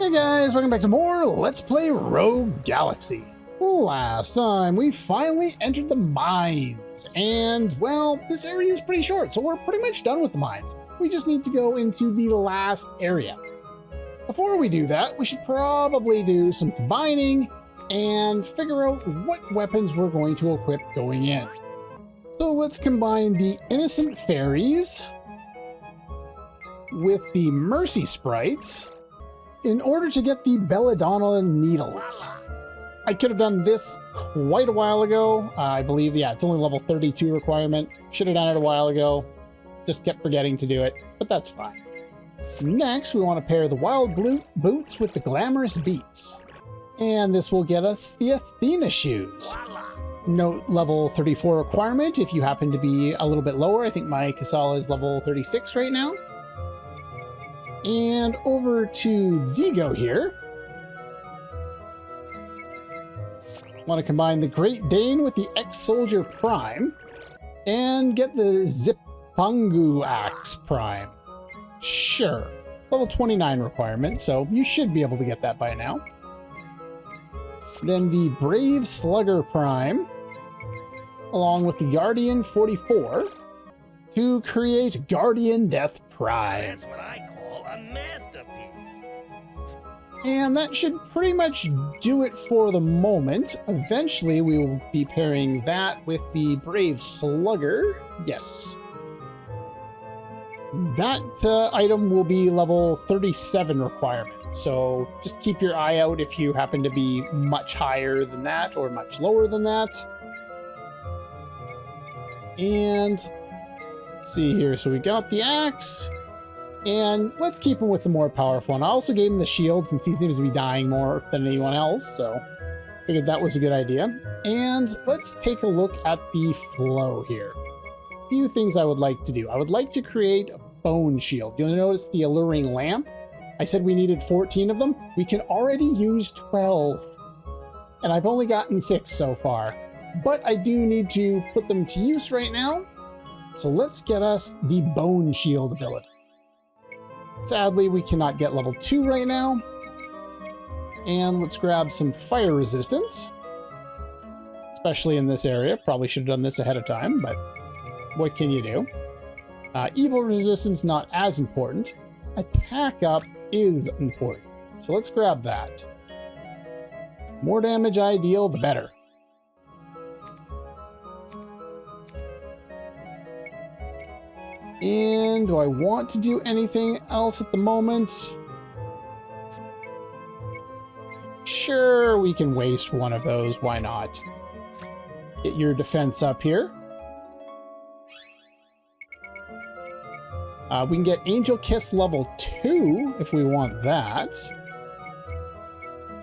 Hey guys, welcome back to more Let's Play Rogue Galaxy. Last time we finally entered the mines, and well, this area is pretty short, so we're pretty much done with the mines. We just need to go into the last area. Before we do that, we should probably do some combining and figure out what weapons we're going to equip going in. So let's combine the Innocent Fairies with the Mercy Sprites in order to get the Belladonna Needles. I could have done this quite a while ago. I believe, yeah, it's only level 32 requirement. Should have done it a while ago. Just kept forgetting to do it, but that's fine. Next, we want to pair the Wild Blue Boots with the Glamorous Beats. And this will get us the Athena Shoes. Note level 34 requirement if you happen to be a little bit lower. I think my Kasala is level 36 right now. And over to Digo here. Want to combine the Great Dane with the Ex-Soldier Prime and get the Zipangu Axe Prime. Sure. Level 29 requirement, so you should be able to get that by now. Then the Brave Slugger Prime, along with the Guardian 44, to create Guardian Death Prime. That's what I call a masterpiece. And that should pretty much do it for the moment. Eventually, we will be pairing that with the Brave Slugger. Yes. That item will be level 37 requirement. So just keep your eye out if you happen to be much higher than that or much lower than that. And let's see here. So we got the axe. And let's keep him with the more powerful one. I also gave him the shield since he seems to be dying more than anyone else, so figured that was a good idea. And let's take a look at the flow here. A few things I would like to do. I would like to create a bone shield. You'll notice the alluring lamp. I said we needed 14 of them. We can already use 12. And I've only gotten 6 so far. But I do need to put them to use right now. So let's get us the bone shield ability. Sadly, we cannot get level 2 right now. And let's grab some fire resistance. Especially in this area. Probably should have done this ahead of time, but what can you do? Evil resistance, not as important. Attack up is important. So let's grab that. More damage I deal, the better. And do I want to do anything else at the moment? Sure, we can waste one of those. Why not? Get your defense up here. We can get Angel Kiss level 2 if we want that.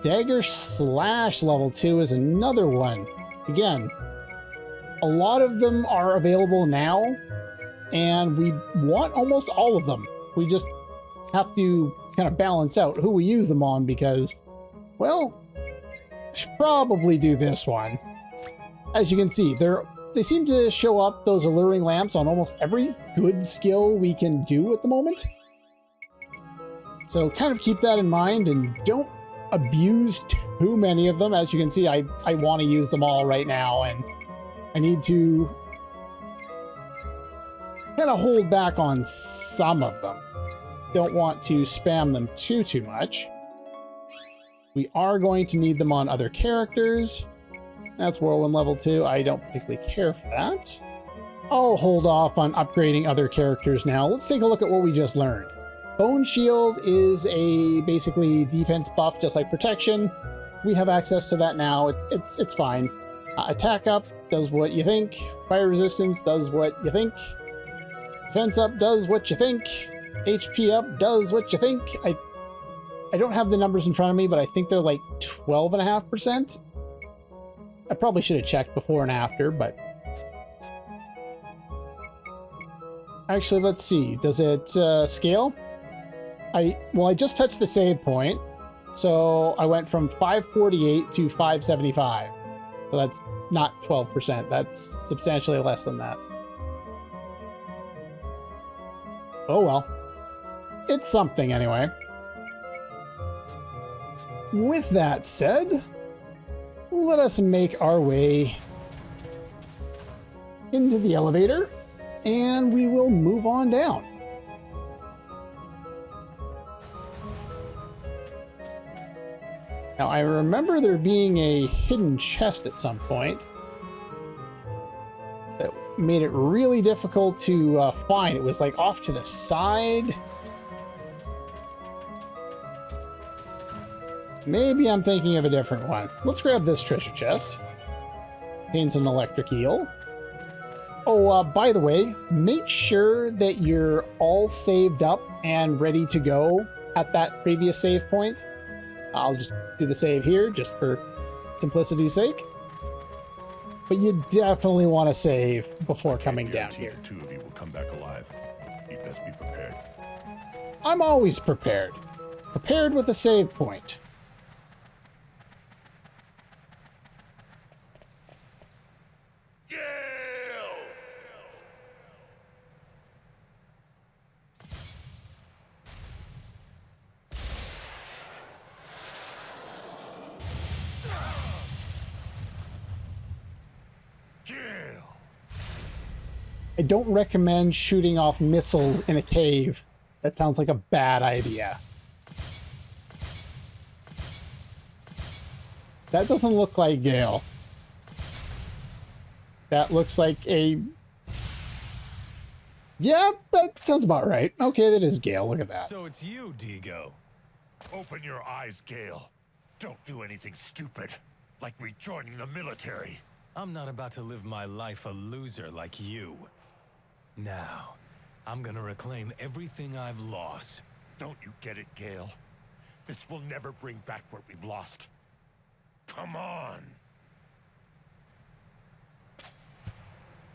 Dagger Slash level 2 is another one. Again, a lot of them are available now. And we want almost all of them. We just have to kind of balance out who we use them on because, well, I should probably do this one. As you can see, they seem to show up, those alluring lamps, on almost every good skill we can do at the moment. So kind of keep that in mind and don't abuse too many of them. As you can see, I want to use them all right now, and I need to kind of hold back on some of them. Don't want to spam them too much. We are going to need them on other characters. That's Whirlwind level 2. I don't particularly care for that. I'll hold off on upgrading other characters now. Let's take a look at what we just learned. Bone Shield is a basically defense buff, just like protection. We have access to that now. It's fine. Attack up does what you think. Fire resistance does what you think. Defense up does what you think. HP up does what you think. I don't have the numbers in front of me, but I think they're like 12.5%. I probably should have checked before and after, but actually, let's see. Does it scale? Well, I just touched the save point, so I went from 548 to 575. So that's not 12%. That's substantially less than that. Oh well. It's something anyway. with that said, let us make our way into the elevator and we will move on down. Now, I remember there being a hidden chest at some point that made it really difficult to find. It was like off to the side. Maybe I'm thinking of a different one. Let's grab this treasure chest. Contains an electric eel. Oh, by the way, make sure that you're all saved up and ready to go at that previous save point. I'll just do the save here just for simplicity's sake. But you definitely want to save before coming down here. The two of you will come back alive. You best be prepared. I'm always prepared. Prepared with a save point. I don't recommend shooting off missiles in a cave. That sounds like a bad idea. That doesn't look like Gale. That looks like a... Yeah, that sounds about right. Okay, that is Gale. Look at that. So it's you, Digo. Open your eyes, Gale. Don't do anything stupid, like rejoining the military. I'm not about to live my life a loser like you. Now, I'm gonna reclaim everything I've lost. Don't you get it, Gale? This will never bring back what we've lost. Come on!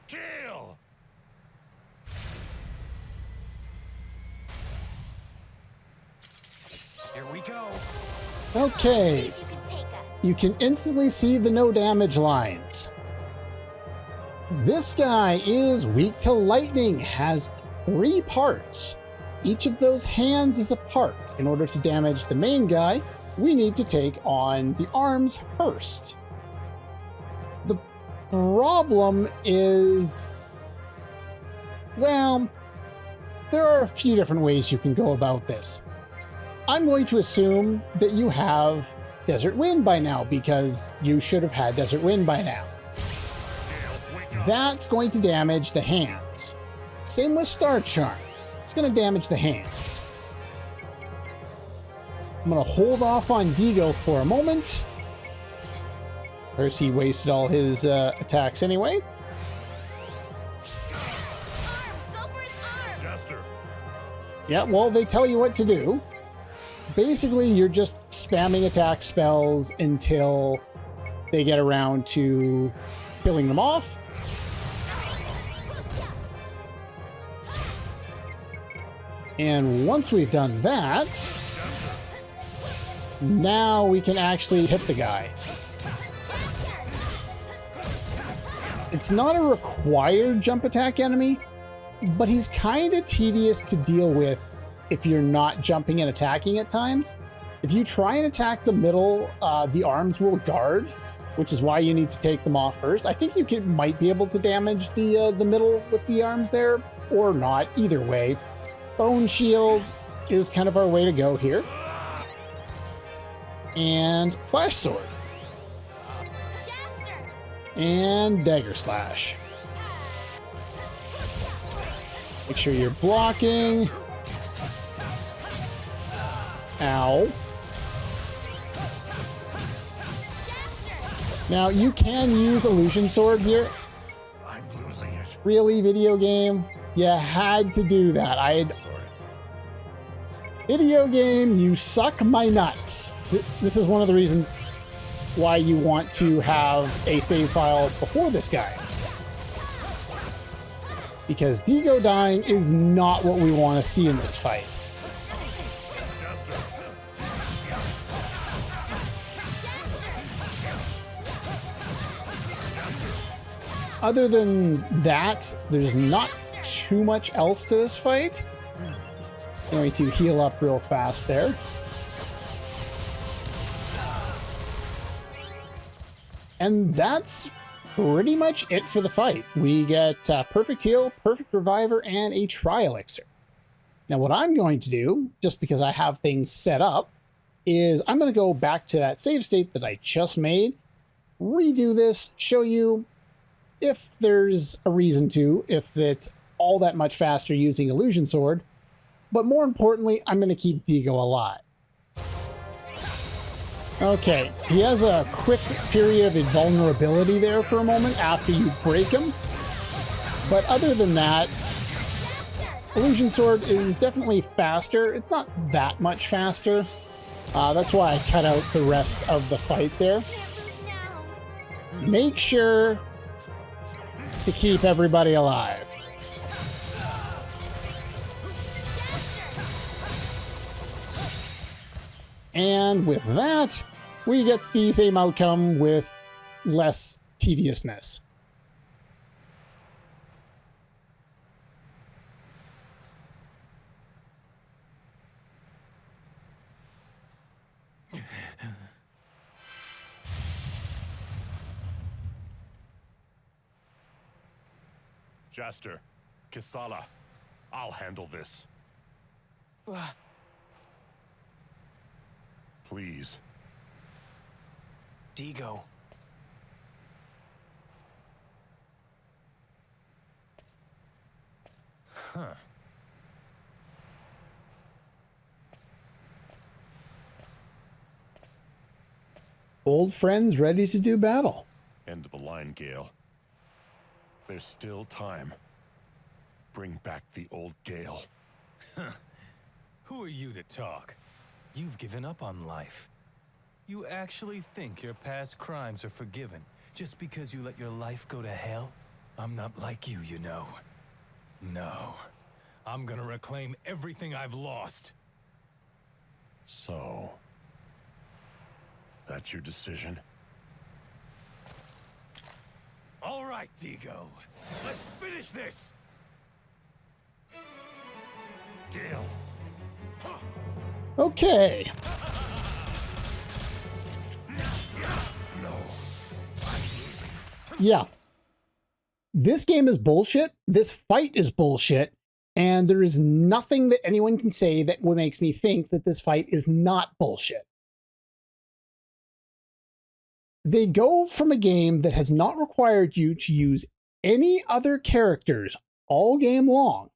Gale! Here we go. Okay. You can instantly see the no damage lines. This guy is weak to lightning, has 3 parts. Each of those hands is a part. In order to damage the main guy, we need to take on the arms first. The problem is, well, there are a few different ways you can go about this. I'm going to assume that you have Desert Wind by now, because you should have had Desert Wind by now. That's going to damage the hands. Same with Star Charm. It's going to damage the hands. I'm going to hold off on Digo for a moment. First, he wasted all his attacks anyway. Yeah, well, they tell you what to do. Basically, you're just spamming attack spells until they get around to killing them off. And once we've done that, now we can actually hit the guy. It's not a required jump attack enemy, but he's kind of tedious to deal with if you're not jumping and attacking at times. If you try and attack the middle, the arms will guard, which is why you need to take them off first. I think you might be able to damage the middle with the arms there, or not. Either way, Bone Shield is kind of our way to go here. And Flash Sword. And Dagger Slash. Make sure you're blocking. Ow. Now, you can use Illusion Sword here. I'm losing it. Really, video game? You had to do that. Video game, you suck my nuts. This is one of the reasons why you want to have a save file before this guy. Because Digo dying is not what we want to see in this fight. Other than that, there's not too much else to this fight. Going to heal up real fast there. And that's pretty much it for the fight. We get perfect heal, perfect reviver, and a tri-elixir. Now what I'm going to do, just because I have things set up, is I'm going to go back to that save state that I just made, redo this, show you if there's a reason to, if it's all that much faster using Illusion Sword, but more importantly, I'm going to keep Digo alive. Okay, he has a quick period of invulnerability there for a moment after you break him, but other than that, Illusion Sword is definitely faster. It's not that much faster. That's why I cut out the rest of the fight there. Make sure to keep everybody alive. And with that, we get the same outcome with less tediousness. Jaster, Kisala, I'll handle this. Please. Digo. Huh. Old friends ready to do battle. End of the line, Gale. There's still time. Bring back the old Gale. Who are you to talk? You've given up on life. You actually think your past crimes are forgiven just because you let your life go to hell? I'm not like you, you know. No. I'm gonna reclaim everything I've lost. So... that's your decision? All right, Digo. Let's finish this! Gale! Okay. No. Yeah. This game is bullshit. This fight is bullshit. And there is nothing that anyone can say that would makes me think that this fight is not bullshit. They go from a game that has not required you to use any other characters all game long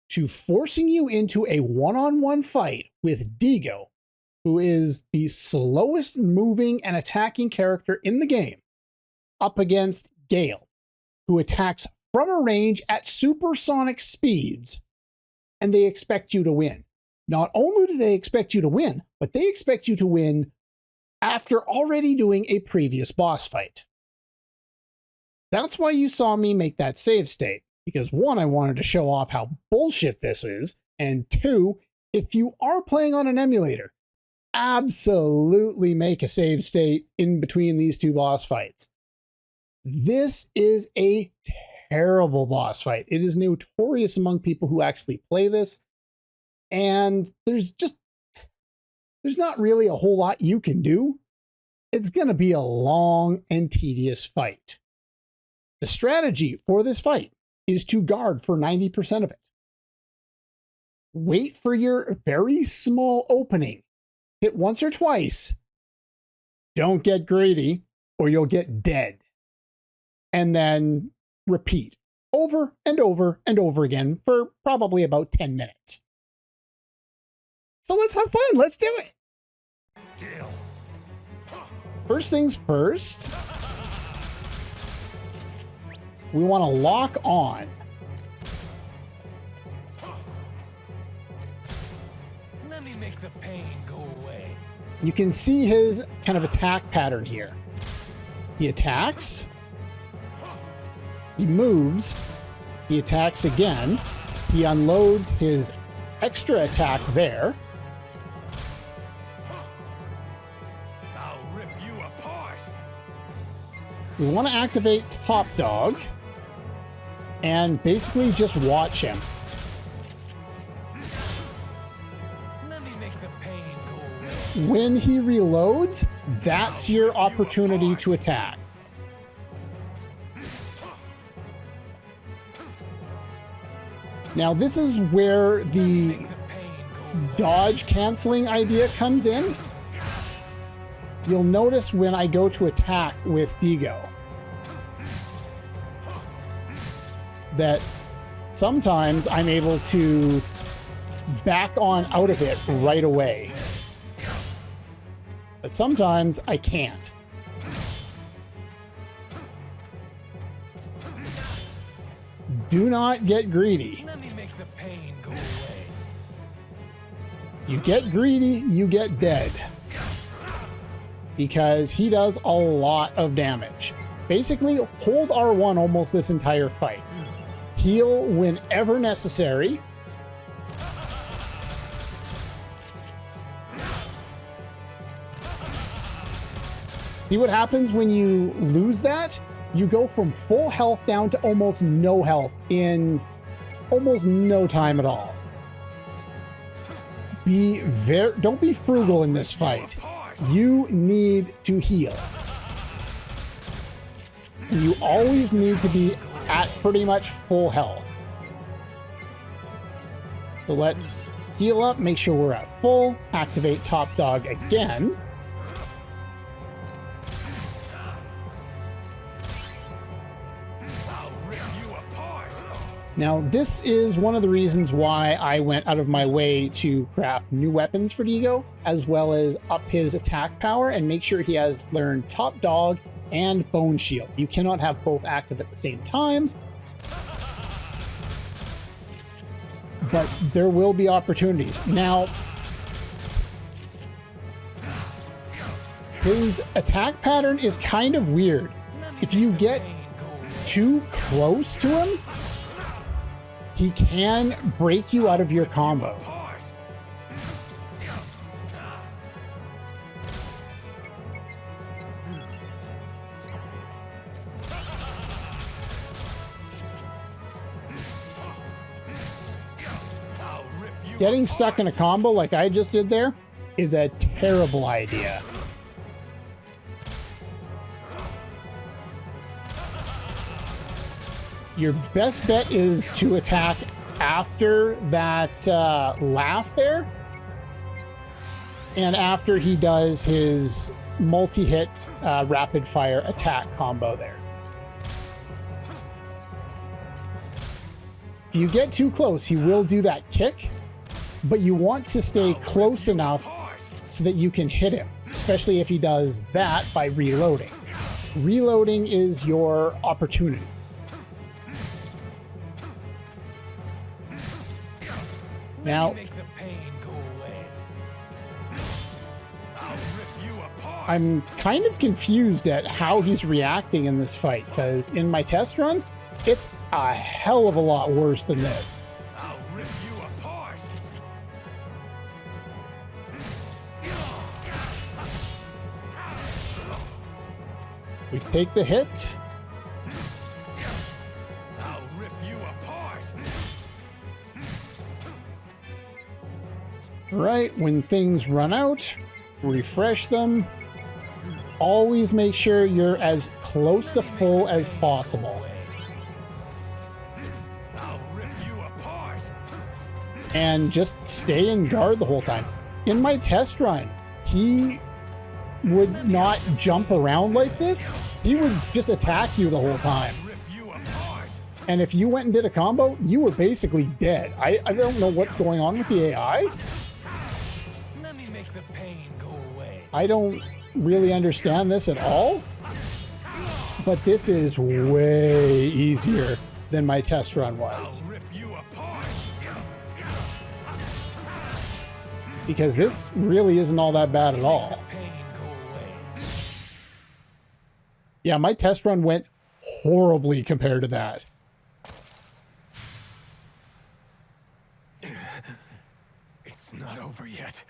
to forcing you into a one-on-one fight with Digo, who is the slowest moving and attacking character in the game, up against Gale, who attacks from a range at supersonic speeds, and they expect you to win. Not only do they expect you to win, but they expect you to win after already doing a previous boss fight. That's why you saw me make that save state, because one, I wanted to show off how bullshit this is, and two, if you are playing on an emulator, absolutely make a save state in between these two boss fights. This is a terrible boss fight. It is notorious among people who actually play this, and there's not really a whole lot you can do. It's going to be a long and tedious fight. The strategy for this fight is to guard for 90% of it. Wait for your very small opening. Hit once or twice. Don't get greedy or you'll get dead. And then repeat over and over and over again for probably about 10 minutes. So let's have fun. Let's do it. Gale. First things first, we want to lock on. Let me make the pain go away. You can see his kind of attack pattern here. He attacks. He moves. He attacks again. He unloads his extra attack there. I'll rip you apart. We want to activate Top Dog and basically just watch him. Let me make the pain go away. When he reloads, that's your opportunity to attack. Now, this is where the dodge canceling idea comes in. You'll notice when I go to attack with Digo that sometimes I'm able to back on out of it right away, but sometimes I can't. Do not get greedy. Let me make the pain go away. You get greedy, you get dead. Because he does a lot of damage. Basically, hold R1 almost this entire fight. Heal whenever necessary. See what happens when you lose that? You go from full health down to almost no health in almost no time at all. Don't be frugal in this fight. You need to heal. And you always need to be at pretty much full health. So let's heal up, make sure we're at full, activate Top Dog again. Now, this is one of the reasons why I went out of my way to craft new weapons for Digo, as well as up his attack power and make sure he has learned Top Dog and Bone Shield. You cannot have both active at the same time, but there will be opportunities. Now, his attack pattern is kind of weird. If you get too close to him, he can break you out of your combo. Getting stuck in a combo like I just did there is a terrible idea. Your best bet is to attack after that laugh there, and after he does his multi-hit rapid fire attack combo there. If you get too close, he will do that kick, but you want to stay close enough so that you can hit him, especially if he does that by reloading. Reloading is your opportunity. Now, I'm kind of confused at how he's reacting in this fight, because in my test run, it's a hell of a lot worse than this. I'll rip you apart. We take the hit. I'll rip you apart. Right, when things run out, refresh them. Always make sure you're as close to full as possible. I'll rip you apart. And just stay in guard the whole time. In my test run, he would not jump around like this. He would just attack you the whole time. Rip you apart. And if you went and did a combo, you were basically dead. I don't know what's going on with the AI. Let me make the pain go away. I don't really understand this at all. But this is way easier than my test run was. Rip you apart. Because this really isn't all that bad at all. Pain go away. Yeah, my test run went horribly compared to that. It's not over yet.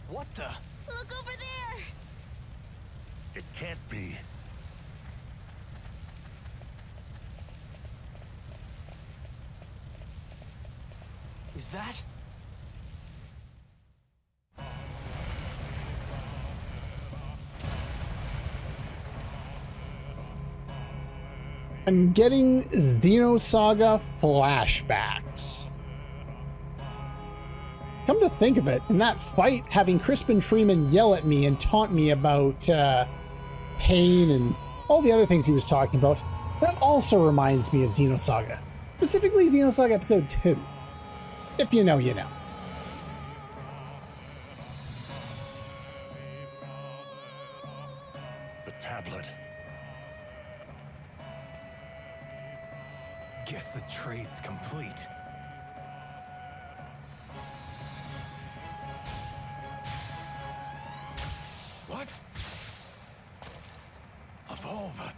What the? Look over there! It can't be. Is that? I'm getting Xenosaga flashbacks. Come to think of it, in that fight, having Crispin Freeman yell at me and taunt me about pain and all the other things he was talking about, that also reminds me of Xenosaga. Specifically Xenosaga Episode 2. If you know, you know. The tablet. Guess the trade's complete. What? Evolve.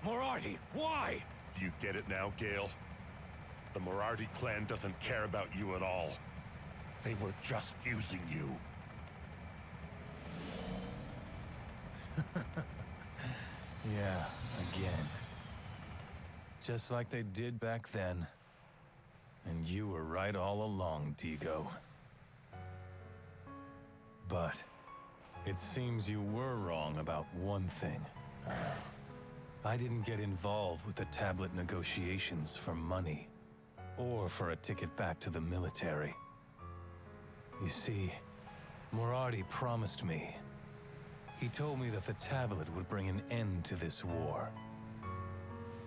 Moriarty, why? Do you get it now, Gale? The Moriarty clan doesn't care about you at all. They were just using you. Yeah, again. Just like they did back then. And you were right all along, Digo. But it seems you were wrong about one thing. I didn't get involved with the tablet negotiations for money, or for a ticket back to the military. You see, Moriarty promised me. He told me that the tablet would bring an end to this war.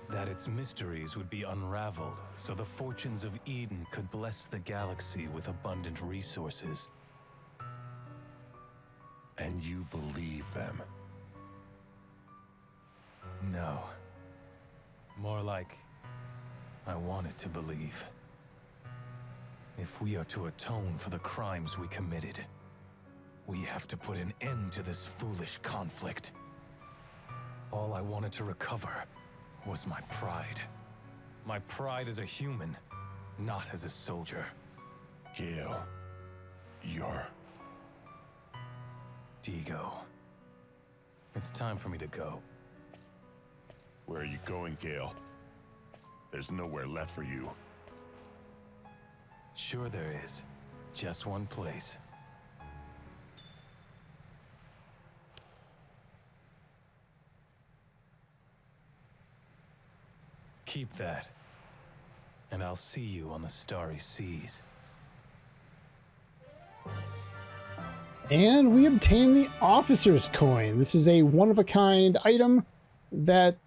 That its mysteries would be unraveled, so the fortunes of Eden could bless the galaxy with abundant resources. And you believe them? No. More like, I wanted to believe. If we are to atone for the crimes we committed, we have to put an end to this foolish conflict. All I wanted to recover was my pride. My pride as a human, not as a soldier. Gale, you're... Digo. It's time for me to go. Where are you going, Gale? There's nowhere left for you. Sure there is. Just one place. Keep that. And I'll see you on the starry seas. And we obtain the officer's coin. This is a one-of-a-kind item that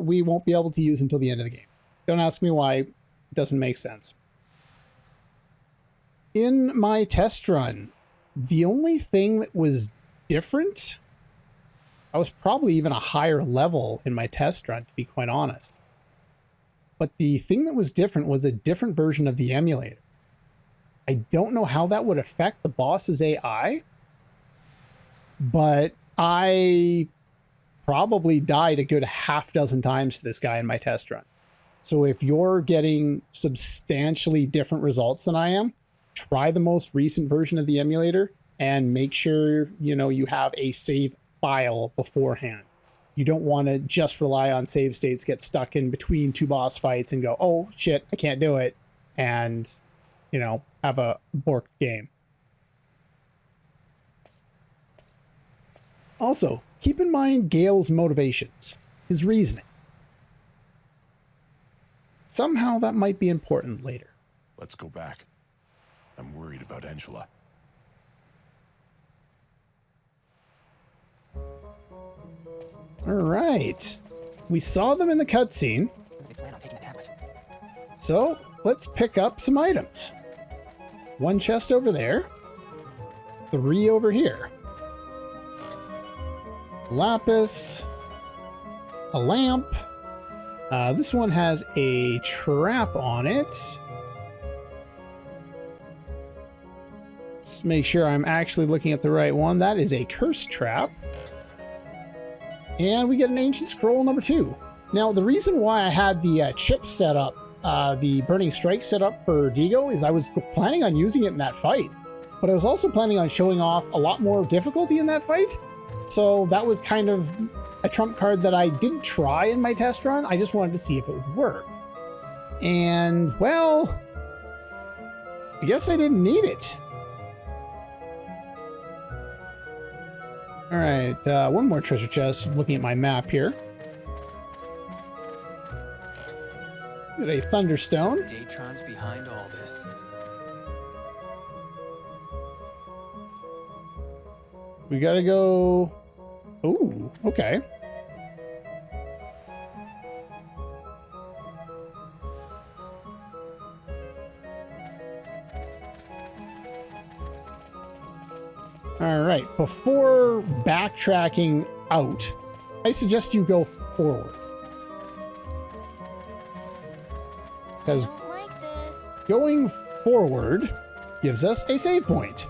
we won't be able to use until the end of the game. Don't ask me why. It doesn't make sense. In my test run, the only thing that was different, I was probably even a higher level in my test run, to be quite honest. But the thing that was different was a different version of the emulator. I don't know how that would affect the boss's AI, but I probably died a good half dozen times to this guy in my test run. So if you're getting substantially different results than I am, try the most recent version of the emulator and make sure, you know, you have a save file beforehand. You don't want to just rely on save states, get stuck in between two boss fights and go, oh shit, I can't do it. And, you know, have a borked game. Also, keep in mind Gale's motivations, his reasoning. Somehow that might be important later. Let's go back. I'm worried about Angela. All right. We saw them in the cutscene. So let's pick up some items. One chest over there. 3 over here. Lapis. A lamp. This one has a trap on it. Let's make sure I'm actually looking at the right one. That is a curse trap. And we get an ancient scroll number 2. Now, the reason why I had the chip set up, the Burning Strike set up for Digo, is I was planning on using it in that fight. But I was also planning on showing off a lot more difficulty in that fight. So that was kind of a trump card that I didn't try in my test run. I just wanted to see if it would work. And, well, I guess I didn't need it. All right, one more treasure chest. I'm looking at my map here. Get a Thunderstone. Datron's behind all this. We gotta go... Ooh, okay. All right, before backtracking out, I suggest you go forward. Because going forward gives us a save point.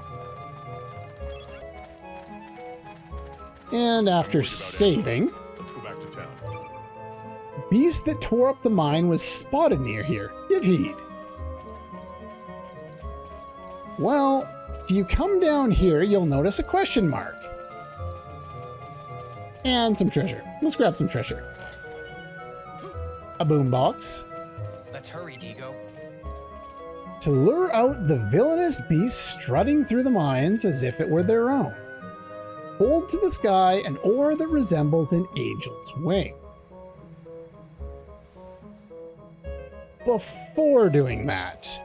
And after saving, Let's go back to town. beast that tore up the mine was spotted near here. Give heed. Well, if you come down here, you'll notice a question mark. And some treasure. Let's grab some treasure. A boombox. Let's hurry, Digo. To lure out the villainous beasts strutting through the mines as if it were their own. Hold to the sky an ore that resembles an angel's wing. Before doing that,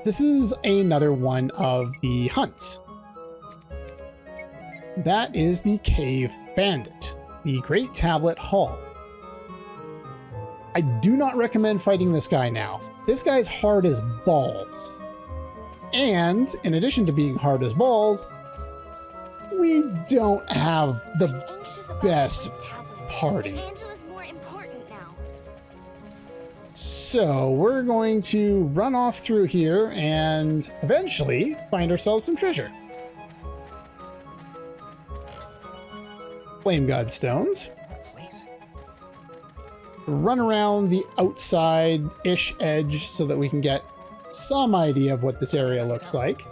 this is another one of the hunts. That is the Cave Bandit, the Great Tablet Hall. I do not recommend fighting this guy now. This guy's hard as balls. And in addition to being hard as balls, we don't have the best party. So we're going to run off through here and eventually find ourselves some treasure. Flame God Stones. Run around the outside-ish edge so that we can get some idea of what this area looks like.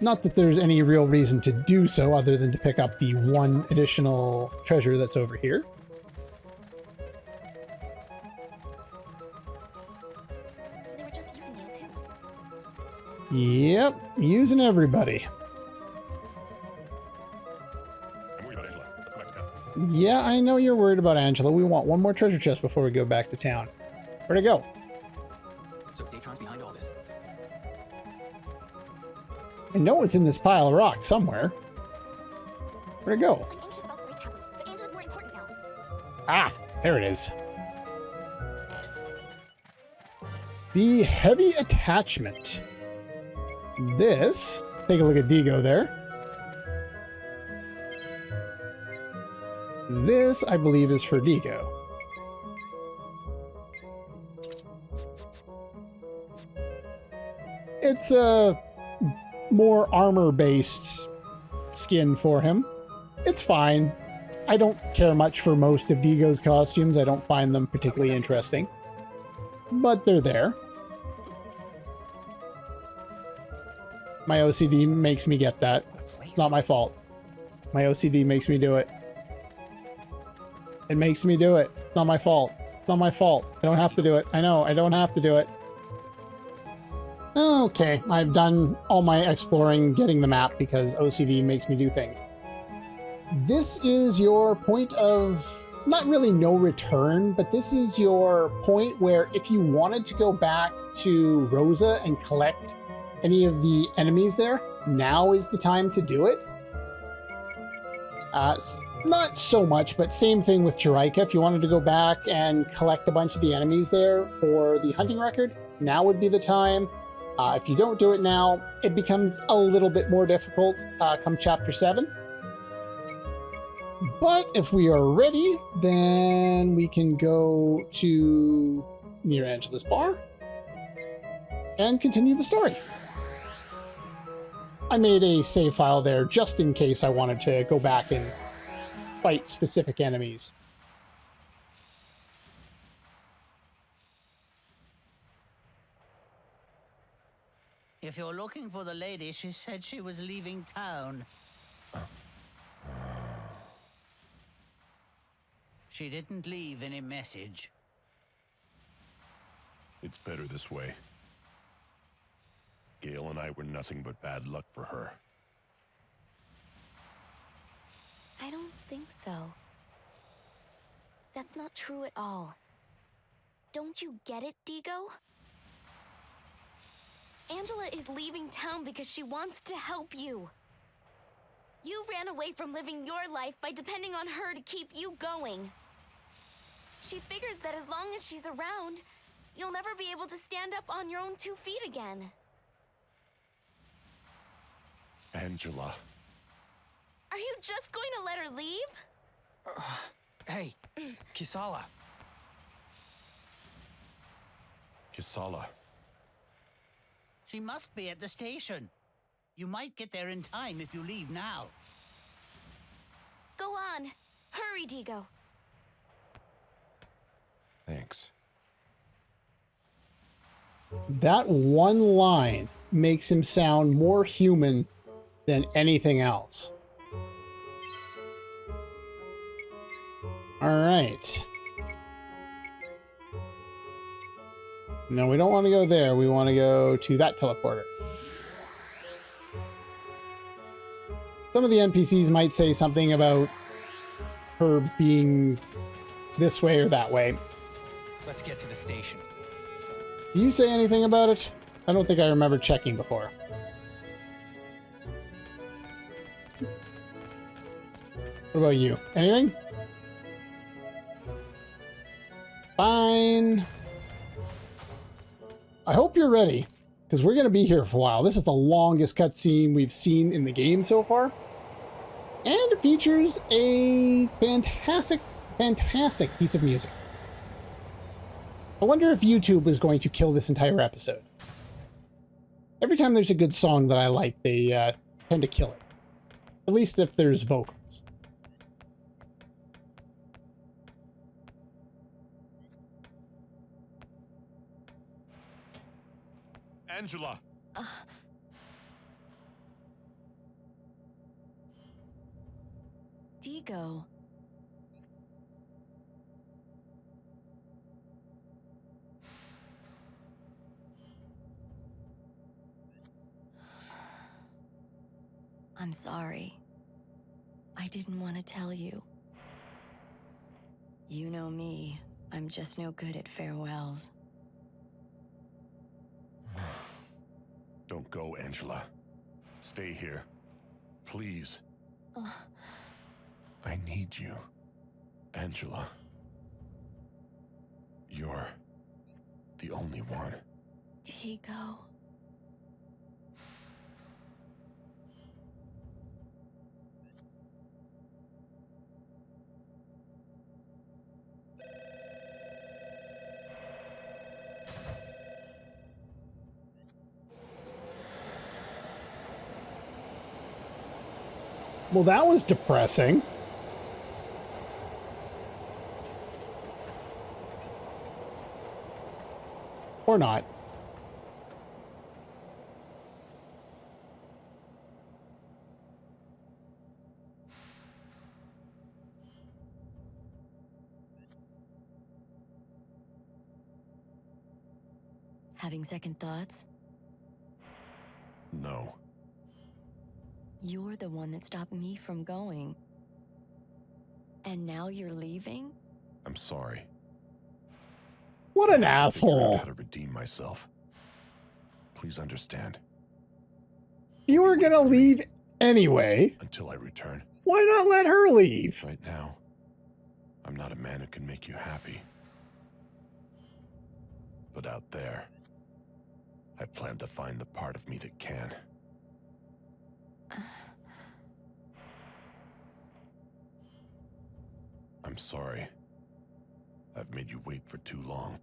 Not that there's any real reason to do so other than to pick up the one additional treasure that's over here. So they were just using Gale too. Yep, using everybody. I'm worried about Angela. Let's go back to town. Yeah, I know you're worried about Angela. We want one more treasure chest before we go back to town. Where'd it go? So Datron's behind all this. I know it's in this pile of rock somewhere. Where'd it go? I'm anxious about the Great Tablet, but Angela's more important now. Ah, there it is. The Heavy Attachment. This, take a look at Digo there. This, I believe, is for Digo. It's a more armor-based skin for him. It's fine. I don't care much for most of Digo's costumes. I don't find them particularly interesting. But they're there. My OCD makes me get that. It's not my fault. My OCD makes me do it. It makes me do it. It's not my fault. It's not my fault. I don't have to do it. I know, I don't have to do it. Okay, I've done all my exploring getting the map because OCD makes me do things. This is your point of, not really no return, but this is your point where if you wanted to go back to Rosa and collect any of the enemies there, now is the time to do it. Not so much, but same thing with Jerica. If you wanted to go back and collect a bunch of the enemies there for the hunting record, now would be the time. If you don't do it now, it becomes a little bit more difficult come Chapter 7. But if we are ready, then we can go to near Angela's bar and continue the story. I made a save file there just in case I wanted to go back and fight specific enemies. If you're looking for the lady, she said she was leaving town. She didn't leave any message. It's better this way. Gale and I were nothing but bad luck for her. I don't think so. That's not true at all. Don't you get it, Digo? Angela is leaving town because she wants to help you. You ran away from living your life by depending on her to keep you going. She figures that as long as she's around, you'll never be able to stand up on your own 2 feet again. Angela. Are you just going to let her leave? Hey, Kisala. Kisala. She must be at the station. You might get there in time if you leave now. Go on. Hurry, Digo. Thanks. That one line makes him sound more human than anything else. All right. No, we don't want to go there. We want to go to that teleporter. Some of the NPCs might say something about her being this way or that way. Let's get to the station. Do you say anything about it? I don't think I remember checking before. What about you? Anything? Fine. I hope you're ready, because we're going to be here for a while. This is the longest cutscene we've seen in the game so far. And it features a fantastic piece of music. I wonder if YouTube is going to kill this entire episode. Every time there's a good song that I like, they tend to kill it. At least if there's vocals. Angela! Digo. I'm sorry. I didn't want to tell you. You know me. I'm just no good at farewells. Don't go, Angela. Stay here. Please. I need you. Angela. You're the only one. Digo. Well, that was depressing. Or not. Having second thoughts? No. You're the one that stopped me from going. And now you're leaving? I'm sorry. What an I have to figure out asshole. how to redeem myself. Please understand. You were gonna leave anyway. Until I return. Why not let her leave? Right now, I'm not a man who can make you happy. But out there, I plan to find the part of me that can. I'm sorry. I've made you wait for too long.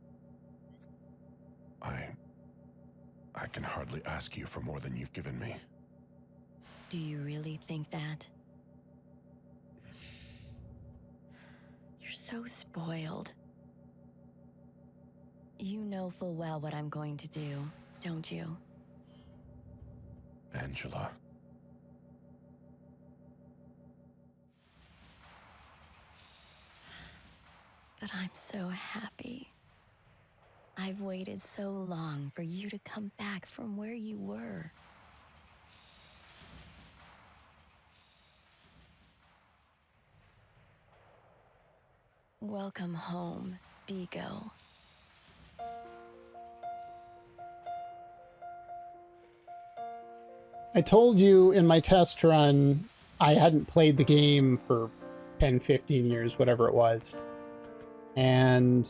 I can hardly ask you for more than you've given me. Do you really think that? You're so spoiled. You know full well what I'm going to do, don't you? Angela. But I'm so happy. I've waited so long for you to come back from where you were. Welcome home, Digo. I told you in my test run I hadn't played the game for 10, 15 years, whatever it was. And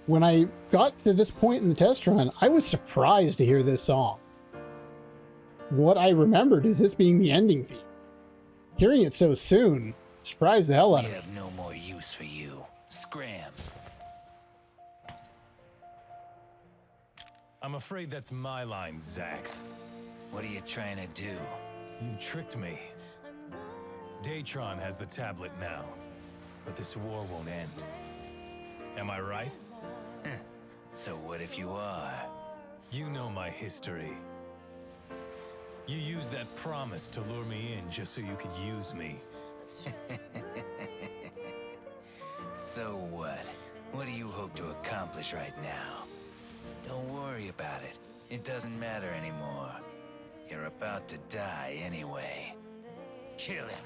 when I got to this point in the test run, I was surprised to hear this song. What I remembered is this being the ending theme. Hearing it so soon surprised the hell out of me. We have no more use for you. Scram. I'm afraid that's my line, Zax. What are you trying to do? You tricked me. Datron has the tablet now, but this war won't end. Am I right? So what if you are? You know my history. You used that promise to lure me in just so you could use me. So what? What do you hope to accomplish right now? Don't worry about it. It doesn't matter anymore. You're about to die anyway. Kill him.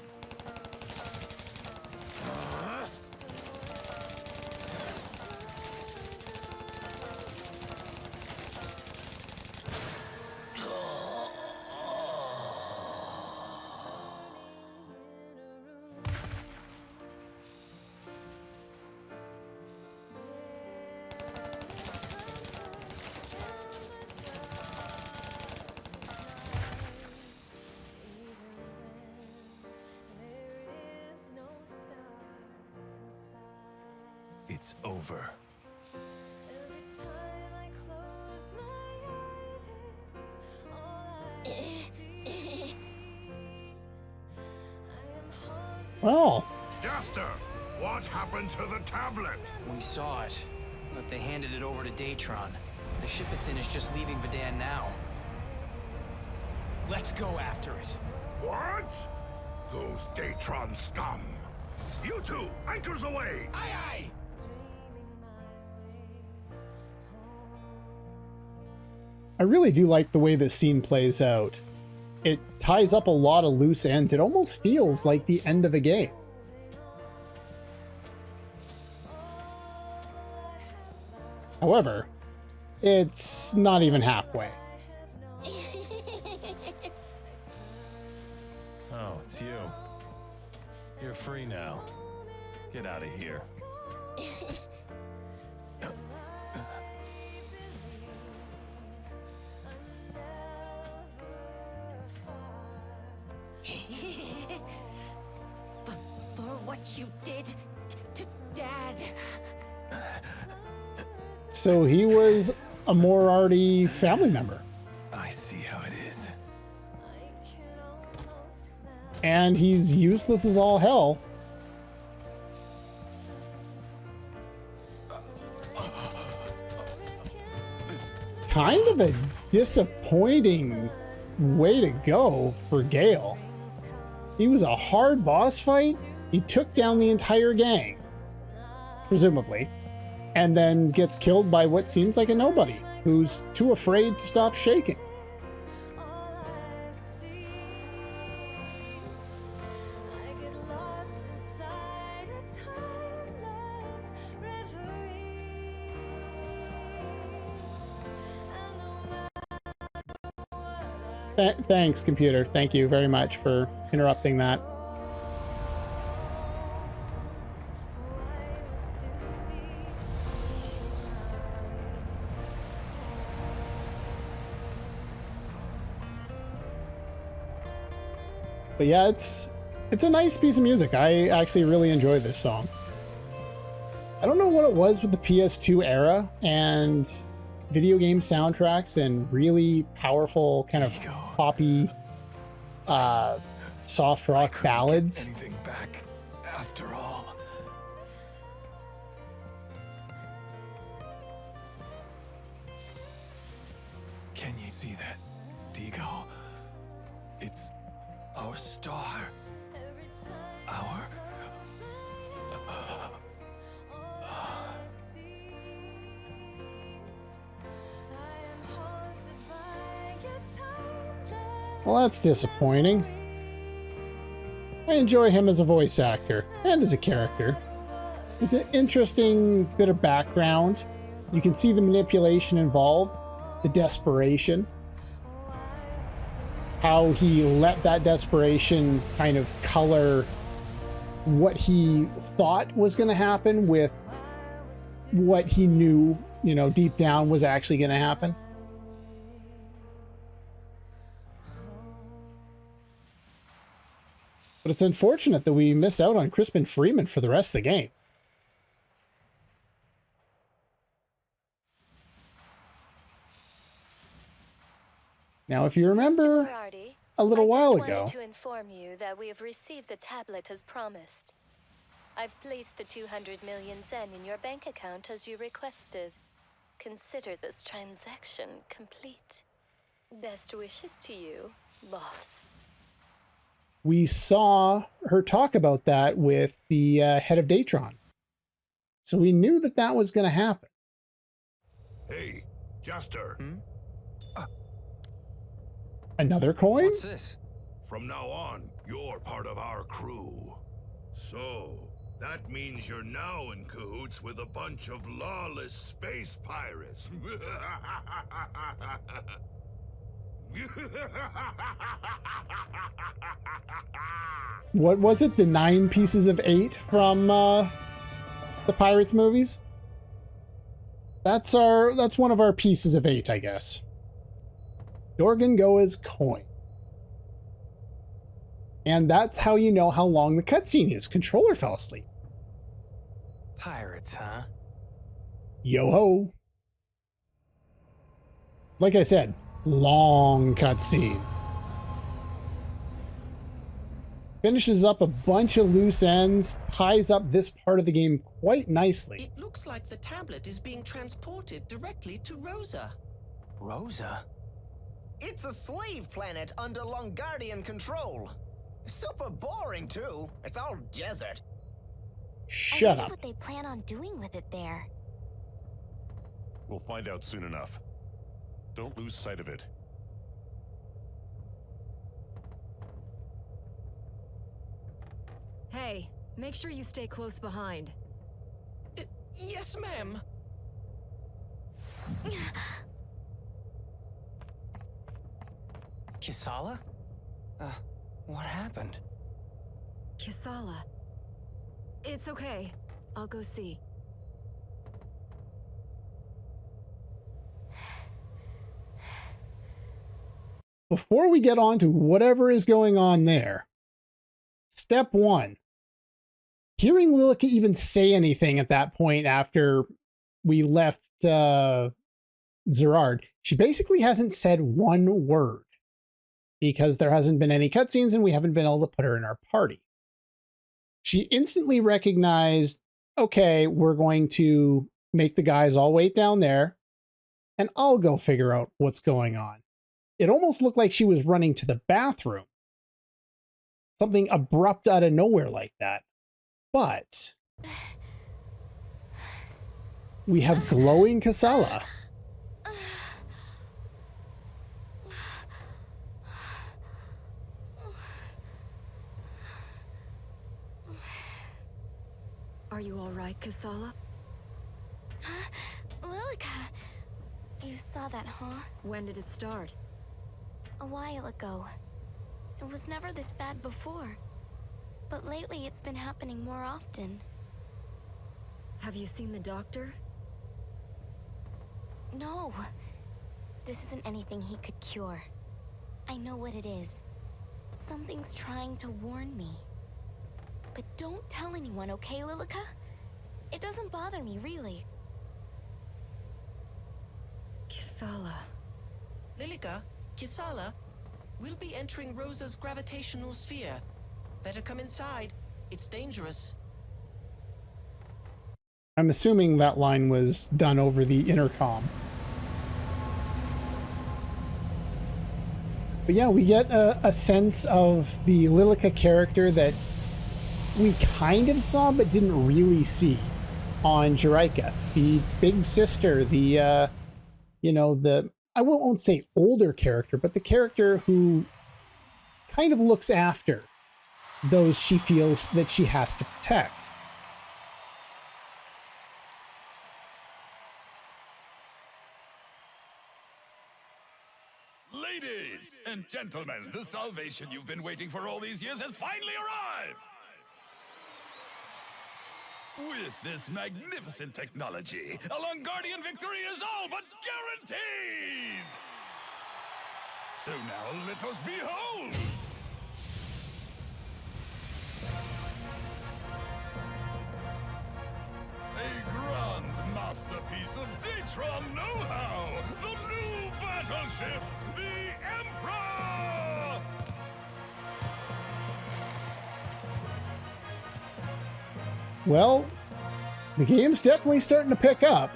It's over. Well, Jester, what happened to the tablet? We saw it, but they handed it over to Datron. The ship it's in is just leaving Verdan now. Let's go after it. What? Those Datron scum. You two, anchors away! Aye, aye! I really do like the way this scene plays out. It ties up a lot of loose ends. It almost feels like the end of a game. However, it's not even halfway. Oh, it's you. You're free now. Get out of here. For what you did to Dad. So he was a Moriarty family member. I see how it is. And he's useless as all hell. Kind of a disappointing way to go for Gale. He was a hard boss fight. He took down the entire gang, presumably, and then gets killed by what seems like a nobody who's too afraid to stop shaking. Thanks, computer. Thank you very much for interrupting that. But yeah, it's a nice piece of music. I actually really enjoy this song. I don't know what it was with the PS2 era and video game soundtracks and really powerful kind of poppy soft rock ballads. Anything back after all. Can you see that, Digo? It's our star. Our... Well, that's disappointing. I enjoy him as a voice actor and as a character. It's an interesting bit of background. You can see the manipulation involved, the desperation, how he let that desperation kind of color what he thought was going to happen with what he knew, you know, deep down was actually going to happen. But it's unfortunate that we miss out on Crispin Freeman for the rest of the game. Now, if you remember a little while ago, I just wanted to inform you that we have received the tablet as promised. I've placed the 200 million zen in your bank account as you requested. Consider this transaction complete. Best wishes to you, boss. we saw her talk about that with the head of Datron. So we knew that that was going to happen. Hey, Jester. Another coin? What's this? From now on, you're part of our crew. So, that means you're now in cahoots with a bunch of lawless space pirates. What was it? The 9 pieces of 8 from the Pirates movies? That's one of our pieces of 8, I guess. Dorgangoa's coin. And that's how you know how long the cutscene is. Controller fell asleep. Pirates, huh? Yo-ho. Like I said, long cutscene. Finishes up a bunch of loose ends, ties up this part of the game quite nicely. It looks like the tablet is being transported directly to Rosa. Rosa? It's a slave planet under Longardian control. Super boring, too. It's all desert. Shut I up. wonder what they plan on doing with it there. We'll find out soon enough. Don't lose sight of it. Hey, make sure you stay close behind. Yes, ma'am. Kisala? What happened? Kisala. It's okay. I'll go see. Before we get on to whatever is going on there, step 1. Hearing Lilica even say anything at that point after we left Zerard, she basically hasn't said one word because there hasn't been any cutscenes and we haven't been able to put her in our party. She instantly recognized, okay, we're going to make the guys all wait down there and I'll go figure out what's going on. It almost looked like she was running to the bathroom. Something abrupt out of nowhere like that. But we have glowing Kisala. Are you all right, Kisala? Lilica, you saw that, huh? When did it start? A while ago. It was never this bad before. But lately it's been happening more often. Have you seen the doctor? No. This isn't anything he could cure. I know what it is. Something's trying to warn me. But don't tell anyone, okay, Lilica? It doesn't bother me, really. Kisala. Lilica, Kisala, we'll be entering Rosa's gravitational sphere. Better come inside. It's dangerous. I'm assuming that line was done over the intercom. But yeah, we get a sense of the Lilica character that we kind of saw but didn't really see on Jiraika. The big sister, the, you know, the, I won't say older character, but the character who kind of looks after those she feels that she has to protect. Gentlemen, the salvation you've been waiting for all these years has finally arrived! With this magnificent technology, a Longardian victory is all but guaranteed! So now let us behold! A grand masterpiece of Datron know-how! The new battleship, the Emperor! Well, the game's definitely starting to pick up.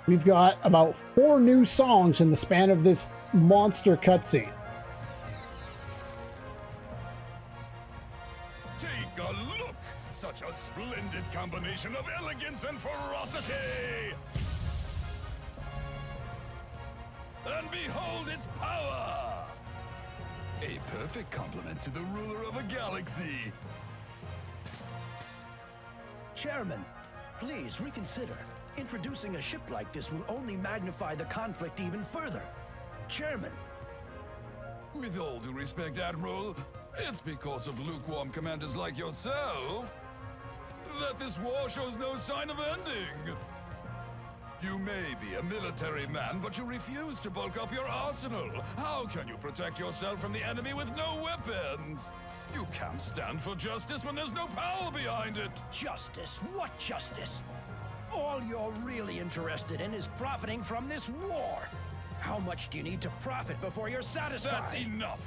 We've got about 4 new songs in the span of this monster cutscene. Take a look! Such a splendid combination of elegance and ferocity! And behold its power! A perfect complement to the ruler of a galaxy. Chairman, please reconsider. Introducing a ship like this will only magnify the conflict even further. Chairman. With all due respect, Admiral, it's because of lukewarm commanders like yourself that this war shows no sign of ending. You may be a military man, but you refuse to bulk up your arsenal. How can you protect yourself from the enemy with no weapons? You can't stand for justice when there's no power behind it. Justice? What justice? All you're really interested in is profiting from this war. How much do you need to profit before you're satisfied? That's enough.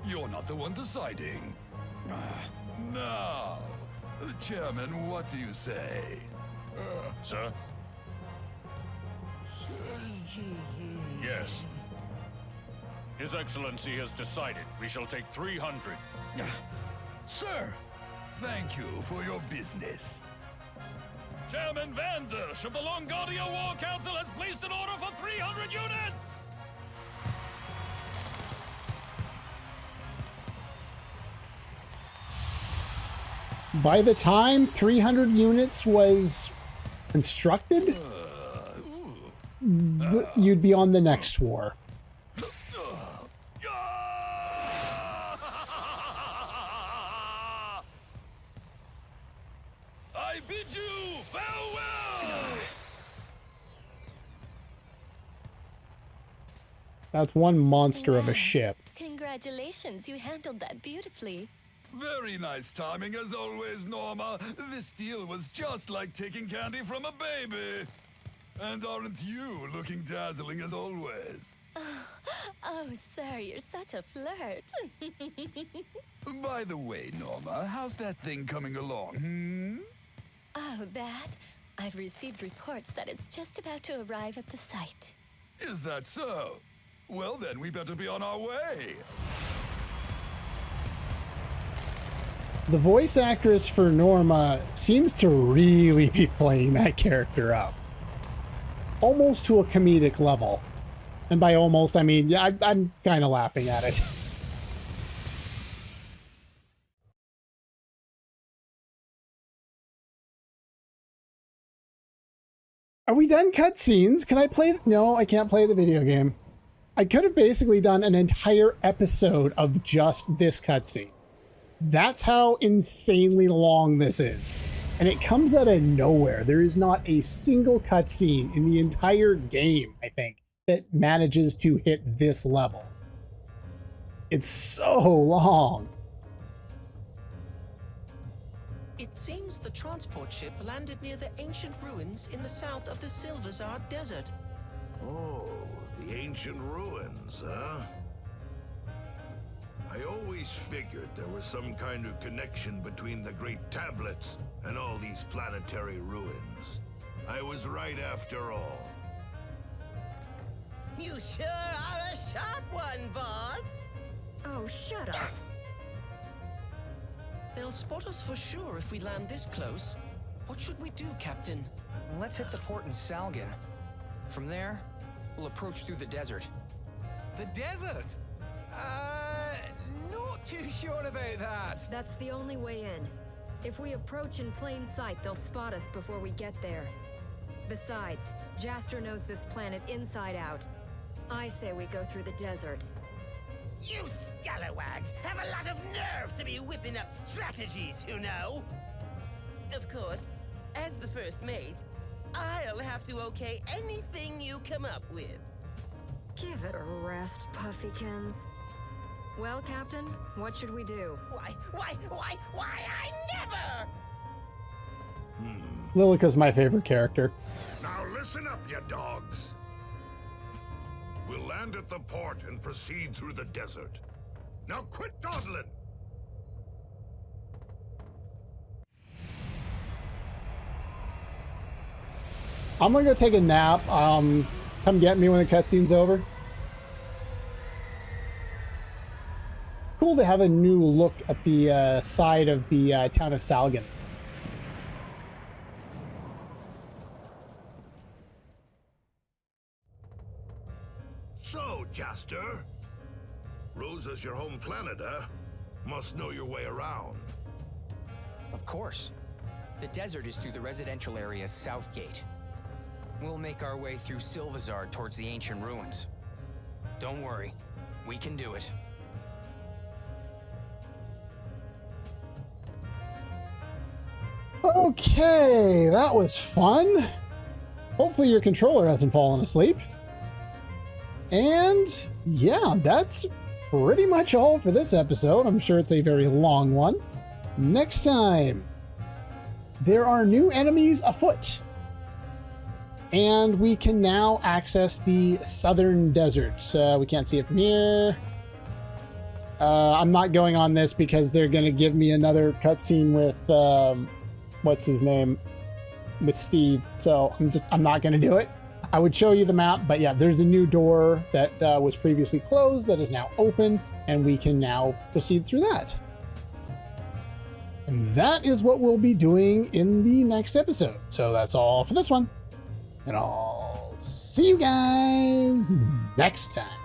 You're not the one deciding. Now, Chairman, what do you say? Sir? Yes. His Excellency has decided we shall take 300. Sir, thank you for your business. Chairman Van Dersch of the Longardia War Council has placed an order for 300 units! By the time 300 units was constructed, you'd be on the next war. I bid you farewell! That's one monster of a ship. Congratulations, you handled that beautifully. Very nice timing as always, Norma. This deal was just like taking candy from a baby. And aren't you looking dazzling as always? Oh, sir, you're such a flirt. By the way, Norma, how's that thing coming along, Oh, that? I've received reports that it's just about to arrive at the site. Is that so? Well then, we better be on our way. The voice actress for Norma seems to really be playing that character up. Almost to a comedic level. And by almost, I mean, yeah, I'm kind of laughing at it. Are we done cutscenes? Can I play? No, I can't play the video game. I could have basically done an entire episode of just this cutscene. That's how insanely long this is. And it comes out of nowhere. There is not a single cutscene in the entire game, I think, that manages to hit this level. It's so long. It seems the transport ship landed near the ancient ruins in the south of the Silverzard Desert. Oh, the ancient ruins, huh? I always figured there was some kind of connection between the great tablets and all these planetary ruins. I was right after all. You sure are a sharp one, boss. Oh, shut up. They'll spot us for sure if we land this close. What should we do, Captain? Let's hit the port in Salgan. From there, we'll approach through the desert. The desert? Not too sure about that. That's the only way in. If we approach in plain sight, they'll spot us before we get there. Besides, Jastor knows this planet inside out. I say we go through the desert. You scalawags have a lot of nerve to be whipping up strategies, you know. Of course, as the first mate, I'll have to okay anything you come up with. Give it a rest, Puffykins. Well, Captain, what should we do? Why, I never! Lilica's my favorite character. Now listen up, you dogs. We'll land at the port and proceed through the desert. Now quit dawdling! I'm gonna go take a nap. Come get me when the cutscene's over. Cool to have a new look at the side of the town of Salgan. So, Jaster, Rosa's your home planet, huh? Must know your way around. Of course. The desert is through the residential area Southgate. We'll make our way through Silvazar towards the ancient ruins. Don't worry, we can do it. Okay, that was fun. Hopefully your controller hasn't fallen asleep. And yeah, that's pretty much all for this episode. I'm sure it's a very long one. Next time, there are new enemies afoot. And we can now access the southern desert. We can't see it from here. I'm not going on this because they're going to give me another cutscene with, what's his name? With Steve. So I'm not going to do it. I would show you the map, but yeah, there's a new door that was previously closed that is now open, and we can now proceed through that. And that is what we'll be doing in the next episode. So that's all for this one. And I'll see you guys next time.